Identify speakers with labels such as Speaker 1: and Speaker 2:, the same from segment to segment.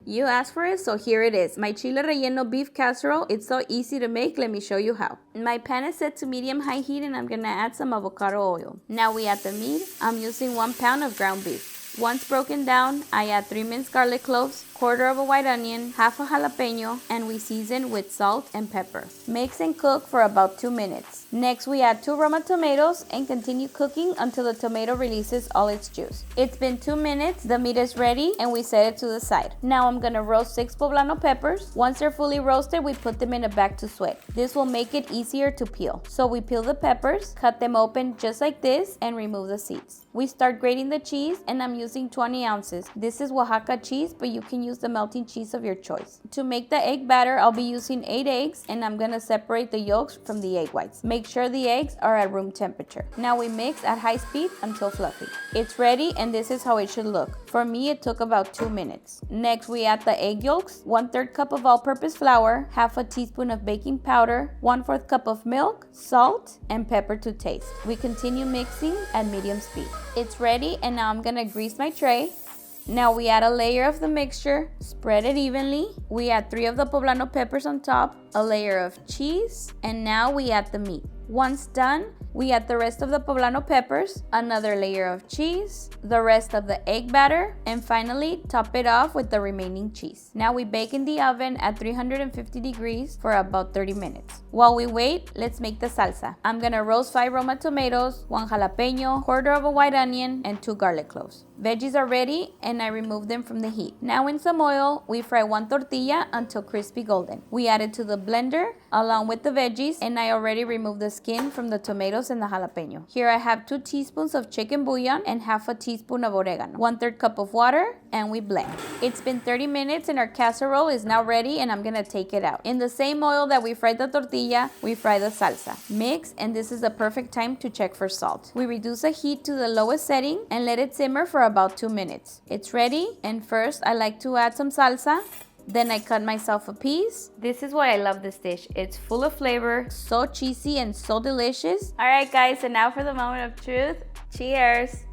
Speaker 1: You asked for it, so here it is. My Chile Relleno Beef Casserole. It's so easy to make. Let me show you how. My pan is set to medium-high heat and I'm gonna add some avocado oil. Now we add the meat. I'm using 1 pound of ground beef. Once broken down, I add 3 minced garlic cloves, 1/4 of a white onion, half a jalapeño, and we season with salt and pepper. Mix and cook for about 2 minutes. Next, we add 2 Roma tomatoes and continue cooking until the tomato releases all its juice. It's been 2 minutes, the meat is ready, and we set it to the side. Now I'm gonna roast 6 poblano peppers. Once they're fully roasted, we put them in a bag to sweat. This will make it easier to peel. So we peel the peppers, cut them open just like this, and remove the seeds. We start grating the cheese, and I'm using 20 ounces. This is Oaxaca cheese, but you can use the melting cheese of your choice. To make the egg batter, I'll be using 8 eggs, and I'm gonna separate the yolks from the egg whites. Make sure the eggs are at room temperature. Now we mix at high speed until fluffy. It's ready, and this is how it should look. For me, it took about 2 minutes. Next, we add the egg yolks, 1/3 cup of all-purpose flour, half a teaspoon of baking powder, 1/4 cup of milk, salt, and pepper to taste. We continue mixing at medium speed. It's ready, and now I'm gonna grease my tray. Now we add a layer of the mixture, spread it evenly. We add 3 of the poblano peppers on top, a layer of cheese, and now we add the meat. Once done, we add the rest of the poblano peppers, another layer of cheese, the rest of the egg batter, and finally top it off with the remaining cheese. Now we bake in the oven at 350 degrees for about 30 minutes. While we wait, let's make the salsa. I'm gonna roast 5 Roma tomatoes, 1 jalapeño, 1/4 of a white onion, and 2 garlic cloves. Veggies are ready and I remove them from the heat. Now in some oil, we fry 1 tortilla until crispy golden. We add it to the blender along with the veggies, and I already removed the skin from the tomatoes and the jalapeño. Here I have 2 teaspoons of chicken bouillon and half a teaspoon of oregano, 1/3 cup of water, and we blend. It's been 30 minutes and our casserole is now ready, and I'm gonna take it out. In the same oil that we fried the tortilla, we fry the salsa. Mix, and this is the perfect time to check for salt. We reduce the heat to the lowest setting and let it simmer for about 2 minutes. It's ready, and first I like to add some salsa. Then I cut myself a piece. This is why I love this dish. It's full of flavor, so cheesy and so delicious. All right, guys, and now for the moment of truth. Cheers.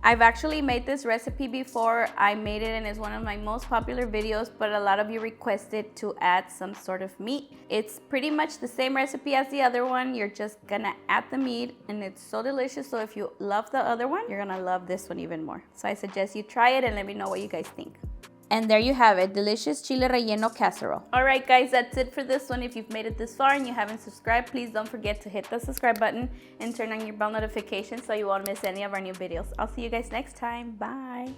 Speaker 1: I've actually made this recipe before. I made it and it's one of my most popular videos, but a lot of you requested to add some sort of meat. It's pretty much the same recipe as the other one. You're just gonna add the meat and it's so delicious. So if you love the other one, you're gonna love this one even more. So I suggest you try it and let me know what you guys think. And there you have it, delicious Chile Relleno Casserole. All right, guys, that's it for this one. If you've made it this far and you haven't subscribed, please don't forget to hit the subscribe button and turn on your bell notifications so you won't miss any of our new videos. I'll see you guys next time. Bye.